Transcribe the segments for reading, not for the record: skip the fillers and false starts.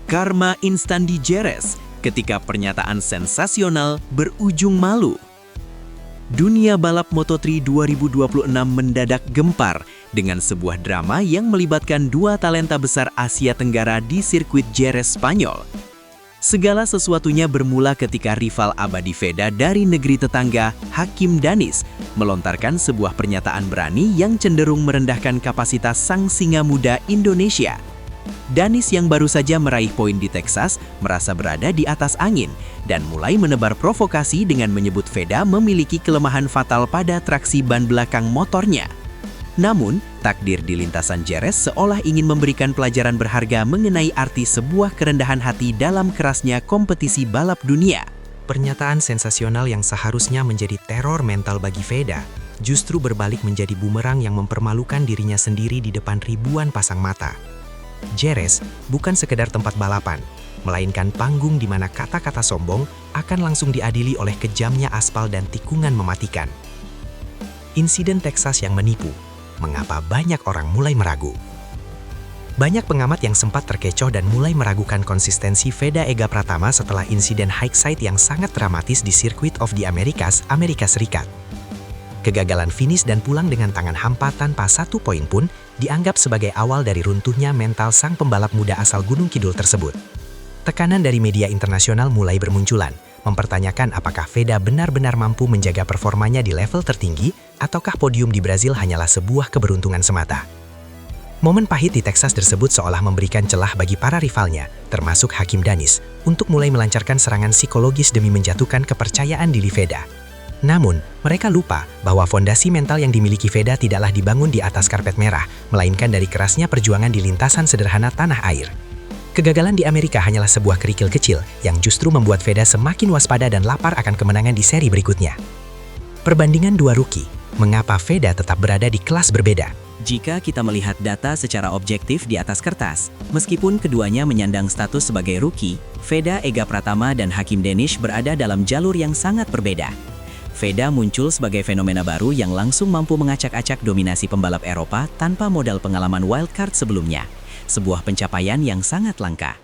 Karma instan di Jerez ketika pernyataan sensasional berujung malu. Dunia balap Moto3 2026 mendadak gempar dengan sebuah drama yang melibatkan dua talenta besar Asia Tenggara di sirkuit Jerez Spanyol. Segala sesuatunya bermula ketika rival abadi Veda dari negeri tetangga, Hakim Danis, melontarkan sebuah pernyataan berani yang cenderung merendahkan kapasitas sang singa muda Indonesia. Danis yang baru saja meraih poin di Texas merasa berada di atas angin dan mulai menebar provokasi dengan menyebut Veda memiliki kelemahan fatal pada traksi ban belakang motornya. Namun, takdir di lintasan Jerez seolah ingin memberikan pelajaran berharga mengenai arti sebuah kerendahan hati dalam kerasnya kompetisi balap dunia. Pernyataan sensasional yang seharusnya menjadi teror mental bagi Veda, justru berbalik menjadi bumerang yang mempermalukan dirinya sendiri di depan ribuan pasang mata. Jerez bukan sekedar tempat balapan, melainkan panggung di mana kata-kata sombong akan langsung diadili oleh kejamnya aspal dan tikungan mematikan. Insiden Texas yang menipu, mengapa banyak orang mulai meragu? Banyak pengamat yang sempat terkecoh dan mulai meragukan konsistensi Veda Ega Pratama setelah insiden hindsight yang sangat dramatis di Circuit of the Americas, Amerika Serikat. Kegagalan finish dan pulang dengan tangan hampa tanpa satu poin pun dianggap sebagai awal dari runtuhnya mental sang pembalap muda asal Gunung Kidul tersebut. Tekanan dari media internasional mulai bermunculan, mempertanyakan apakah Veda benar-benar mampu menjaga performanya di level tertinggi, ataukah podium di Brazil hanyalah sebuah keberuntungan semata. Momen pahit di Texas tersebut seolah memberikan celah bagi para rivalnya, termasuk Hakim Danis, untuk mulai melancarkan serangan psikologis demi menjatuhkan kepercayaan diri Veda. Namun, mereka lupa bahwa fondasi mental yang dimiliki Veda tidaklah dibangun di atas karpet merah, melainkan dari kerasnya perjuangan di lintasan sederhana tanah air. Kegagalan di Amerika hanyalah sebuah kerikil kecil yang justru membuat Veda semakin waspada dan lapar akan kemenangan di seri berikutnya. Perbandingan dua rookie, mengapa Veda tetap berada di kelas berbeda? Jika kita melihat data secara objektif di atas kertas, meskipun keduanya menyandang status sebagai rookie, Veda Ega Pratama dan Hakim Danis berada dalam jalur yang sangat berbeda. Veda muncul sebagai fenomena baru yang langsung mampu mengacak-acak dominasi pembalap Eropa tanpa modal pengalaman wildcard sebelumnya. Sebuah pencapaian yang sangat langka.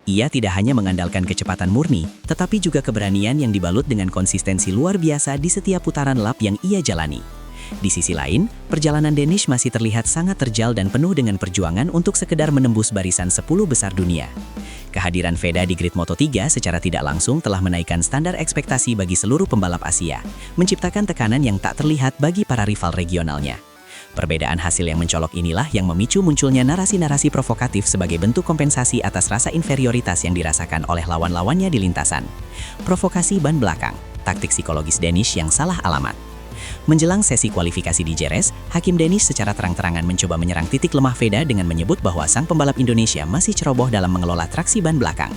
Ia tidak hanya mengandalkan kecepatan murni, tetapi juga keberanian yang dibalut dengan konsistensi luar biasa di setiap putaran lap yang ia jalani. Di sisi lain, perjalanan Danis masih terlihat sangat terjal dan penuh dengan perjuangan untuk sekedar menembus barisan 10 besar dunia. Kehadiran Veda di grid Moto3 secara tidak langsung telah menaikkan standar ekspektasi bagi seluruh pembalap Asia, menciptakan tekanan yang tak terlihat bagi para rival regionalnya. Perbedaan hasil yang mencolok inilah yang memicu munculnya narasi-narasi provokatif sebagai bentuk kompensasi atas rasa inferioritas yang dirasakan oleh lawan-lawannya di lintasan. Provokasi ban belakang, taktik psikologis Danis yang salah alamat. Menjelang sesi kualifikasi di Jerez, Hakim Danis secara terang-terangan mencoba menyerang titik lemah Veda dengan menyebut bahwa sang pembalap Indonesia masih ceroboh dalam mengelola traksi ban belakang.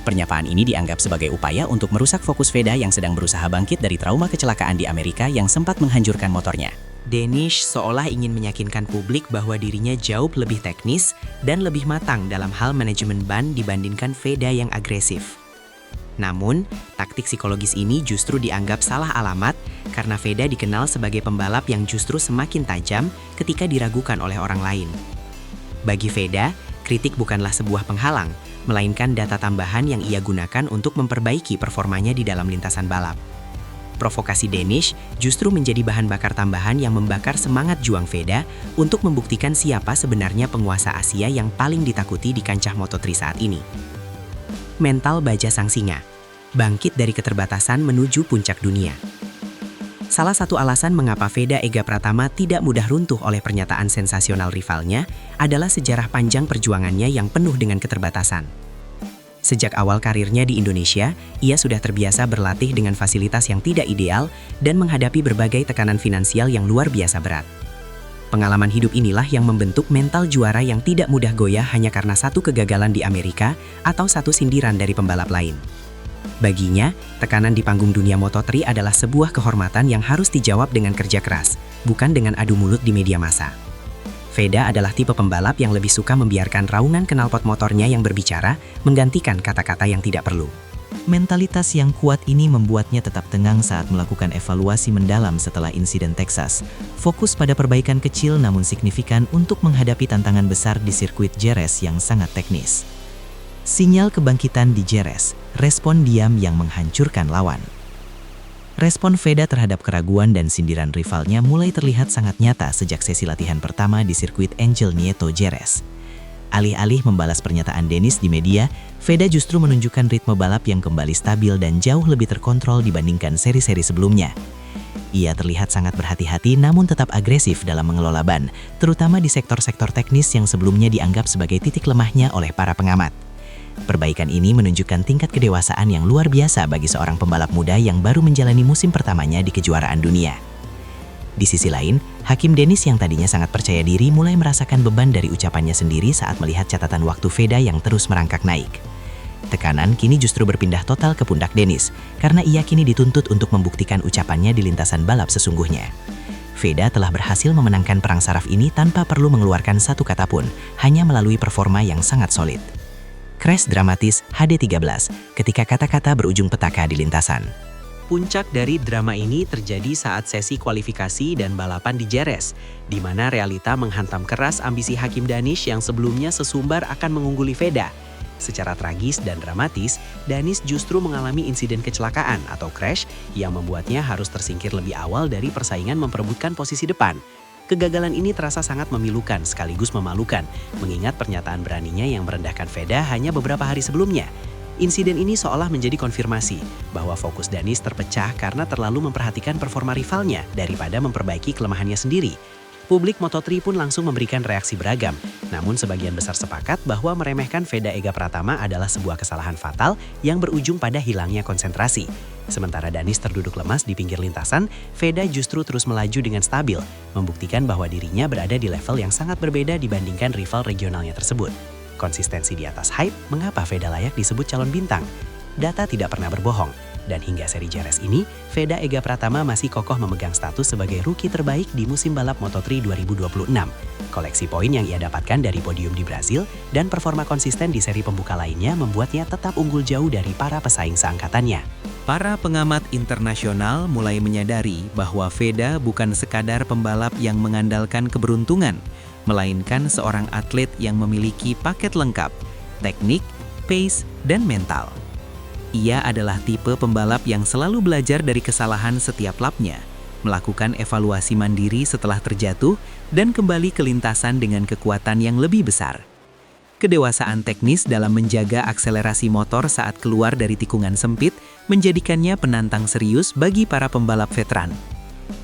Pernyataan ini dianggap sebagai upaya untuk merusak fokus Veda yang sedang berusaha bangkit dari trauma kecelakaan di Amerika yang sempat menghancurkan motornya. Danis seolah ingin meyakinkan publik bahwa dirinya jauh lebih teknis dan lebih matang dalam hal manajemen ban dibandingkan Veda yang agresif. Namun, taktik psikologis ini justru dianggap salah alamat karena Veda dikenal sebagai pembalap yang justru semakin tajam ketika diragukan oleh orang lain. Bagi Veda, kritik bukanlah sebuah penghalang, melainkan data tambahan yang ia gunakan untuk memperbaiki performanya di dalam lintasan balap. Provokasi Danis justru menjadi bahan bakar tambahan yang membakar semangat juang Veda untuk membuktikan siapa sebenarnya penguasa Asia yang paling ditakuti di kancah Moto3 saat ini. Mental baja sang singa, bangkit dari keterbatasan menuju puncak dunia. Salah satu alasan mengapa Veda Ega Pratama tidak mudah runtuh oleh pernyataan sensasional rivalnya adalah sejarah panjang perjuangannya yang penuh dengan keterbatasan. Sejak awal karirnya di Indonesia, ia sudah terbiasa berlatih dengan fasilitas yang tidak ideal dan menghadapi berbagai tekanan finansial yang luar biasa berat. Pengalaman hidup inilah yang membentuk mental juara yang tidak mudah goyah hanya karena satu kegagalan di Amerika atau satu sindiran dari pembalap lain. Baginya, tekanan di panggung dunia Moto3 adalah sebuah kehormatan yang harus dijawab dengan kerja keras, bukan dengan adu mulut di media massa. Veda adalah tipe pembalap yang lebih suka membiarkan raungan knalpot motornya yang berbicara menggantikan kata-kata yang tidak perlu. Mentalitas yang kuat ini membuatnya tetap tenang saat melakukan evaluasi mendalam setelah insiden Texas. Fokus pada perbaikan kecil namun signifikan untuk menghadapi tantangan besar di sirkuit Jerez yang sangat teknis. Sinyal kebangkitan di Jerez, respon diam yang menghancurkan lawan. Respon Veda terhadap keraguan dan sindiran rivalnya mulai terlihat sangat nyata sejak sesi latihan pertama di sirkuit Angel Nieto Jerez. Alih-alih membalas pernyataan Denis di media, Veda justru menunjukkan ritme balap yang kembali stabil dan jauh lebih terkontrol dibandingkan seri-seri sebelumnya. Ia terlihat sangat berhati-hati namun tetap agresif dalam mengelola ban, terutama di sektor-sektor teknis yang sebelumnya dianggap sebagai titik lemahnya oleh para pengamat. Perbaikan ini menunjukkan tingkat kedewasaan yang luar biasa bagi seorang pembalap muda yang baru menjalani musim pertamanya di kejuaraan dunia. Di sisi lain, Hakim Denis yang tadinya sangat percaya diri mulai merasakan beban dari ucapannya sendiri saat melihat catatan waktu Veda yang terus merangkak naik. Tekanan kini justru berpindah total ke pundak Denis, karena ia kini dituntut untuk membuktikan ucapannya di lintasan balap sesungguhnya. Veda telah berhasil memenangkan perang saraf ini tanpa perlu mengeluarkan satu kata pun, hanya melalui performa yang sangat solid. Crash dramatis HD13 ketika kata-kata berujung petaka di lintasan. Puncak dari drama ini terjadi saat sesi kualifikasi dan balapan di Jerez, di mana realita menghantam keras ambisi Hakim Danish yang sebelumnya sesumbar akan mengungguli Veda. Secara tragis dan dramatis, Danish justru mengalami insiden kecelakaan atau crash yang membuatnya harus tersingkir lebih awal dari persaingan memperebutkan posisi depan. Kegagalan ini terasa sangat memilukan sekaligus memalukan, mengingat pernyataan beraninya yang merendahkan Veda hanya beberapa hari sebelumnya. Insiden ini seolah menjadi konfirmasi bahwa fokus Danish terpecah karena terlalu memperhatikan performa rivalnya daripada memperbaiki kelemahannya sendiri. Publik Moto3 pun langsung memberikan reaksi beragam, namun sebagian besar sepakat bahwa meremehkan Veda Ega Pratama adalah sebuah kesalahan fatal yang berujung pada hilangnya konsentrasi. Sementara Danish terduduk lemas di pinggir lintasan, Veda justru terus melaju dengan stabil, membuktikan bahwa dirinya berada di level yang sangat berbeda dibandingkan rival regionalnya tersebut. Konsistensi di atas hype, mengapa Veda layak disebut calon bintang? Data tidak pernah berbohong, dan hingga seri Jerez ini, Veda Ega Pratama masih kokoh memegang status sebagai rookie terbaik di musim balap Moto3 2026. Koleksi poin yang ia dapatkan dari podium di Brasil dan performa konsisten di seri pembuka lainnya membuatnya tetap unggul jauh dari para pesaing seangkatannya. Para pengamat internasional mulai menyadari bahwa Veda bukan sekadar pembalap yang mengandalkan keberuntungan, melainkan seorang atlet yang memiliki paket lengkap, teknik, pace, dan mental. Ia adalah tipe pembalap yang selalu belajar dari kesalahan setiap lapnya, melakukan evaluasi mandiri setelah terjatuh, dan kembali ke lintasan dengan kekuatan yang lebih besar. Kedewasaan teknis dalam menjaga akselerasi motor saat keluar dari tikungan sempit menjadikannya penantang serius bagi para pembalap veteran.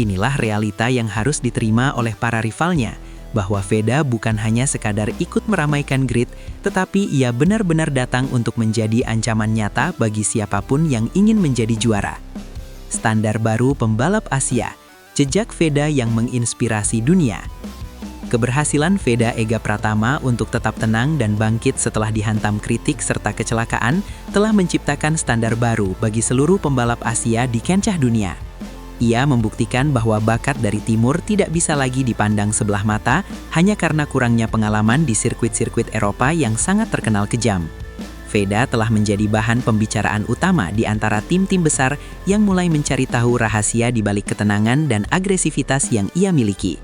Inilah realita yang harus diterima oleh para rivalnya, bahwa Veda bukan hanya sekadar ikut meramaikan grid, tetapi ia benar-benar datang untuk menjadi ancaman nyata bagi siapapun yang ingin menjadi juara. Standar baru pembalap Asia, jejak Veda yang menginspirasi dunia. Keberhasilan Veda Ega Pratama untuk tetap tenang dan bangkit setelah dihantam kritik serta kecelakaan telah menciptakan standar baru bagi seluruh pembalap Asia di kancah dunia. Ia membuktikan bahwa bakat dari timur tidak bisa lagi dipandang sebelah mata hanya karena kurangnya pengalaman di sirkuit-sirkuit Eropa yang sangat terkenal kejam. Veda telah menjadi bahan pembicaraan utama di antara tim-tim besar yang mulai mencari tahu rahasia di balik ketenangan dan agresivitas yang ia miliki.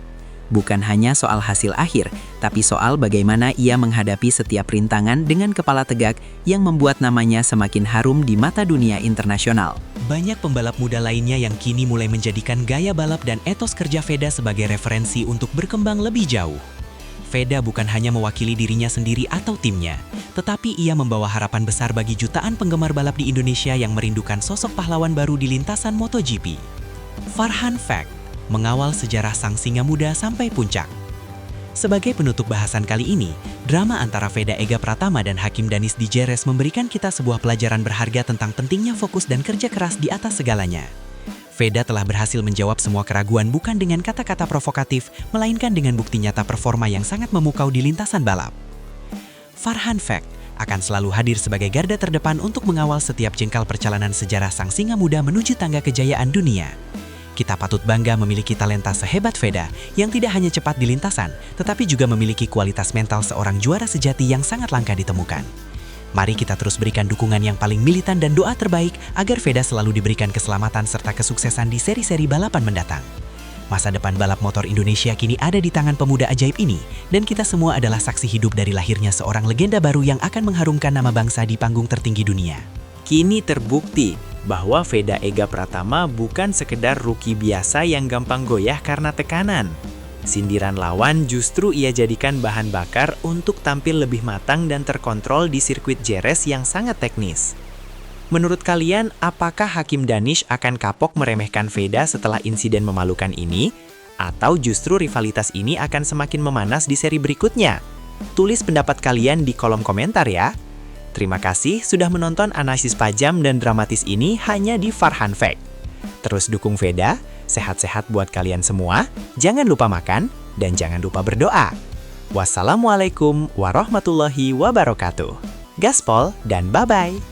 Bukan hanya soal hasil akhir, tapi soal bagaimana ia menghadapi setiap rintangan dengan kepala tegak yang membuat namanya semakin harum di mata dunia internasional. Banyak pembalap muda lainnya yang kini mulai menjadikan gaya balap dan etos kerja Veda sebagai referensi untuk berkembang lebih jauh. Veda bukan hanya mewakili dirinya sendiri atau timnya, tetapi ia membawa harapan besar bagi jutaan penggemar balap di Indonesia yang merindukan sosok pahlawan baru di lintasan MotoGP. Farhan Fact, mengawal sejarah sang singa muda sampai puncak. Sebagai penutup bahasan kali ini, drama antara Veda Ega Pratama dan Hakim Danish di Jerez memberikan kita sebuah pelajaran berharga tentang pentingnya fokus dan kerja keras di atas segalanya. Veda telah berhasil menjawab semua keraguan bukan dengan kata-kata provokatif, melainkan dengan bukti nyata performa yang sangat memukau di lintasan balap. Farhan Fact akan selalu hadir sebagai garda terdepan untuk mengawal setiap jengkal perjalanan sejarah sang singa muda menuju tangga kejayaan dunia. Kita patut bangga memiliki talenta sehebat Veda yang tidak hanya cepat di lintasan, tetapi juga memiliki kualitas mental seorang juara sejati yang sangat langka ditemukan. Mari kita terus berikan dukungan yang paling militan dan doa terbaik agar Veda selalu diberikan keselamatan serta kesuksesan di seri-seri balapan mendatang. Masa depan balap motor Indonesia kini ada di tangan pemuda ajaib ini, dan kita semua adalah saksi hidup dari lahirnya seorang legenda baru yang akan mengharumkan nama bangsa di panggung tertinggi dunia. Kini terbukti bahwa Veda Ega Pratama bukan sekedar rookie biasa yang gampang goyah karena tekanan. Sindiran lawan justru ia jadikan bahan bakar untuk tampil lebih matang dan terkontrol di sirkuit Jerez yang sangat teknis. Menurut kalian, apakah Hakim Danish akan kapok meremehkan Veda setelah insiden memalukan ini? Atau justru rivalitas ini akan semakin memanas di seri berikutnya? Tulis pendapat kalian di kolom komentar ya. Terima kasih sudah menonton analisis tajam dan dramatis ini hanya di Farhan Fact. Terus dukung Veda, sehat-sehat buat kalian semua, jangan lupa makan, dan jangan lupa berdoa. Wassalamualaikum warahmatullahi wabarakatuh. Gaspol dan bye-bye.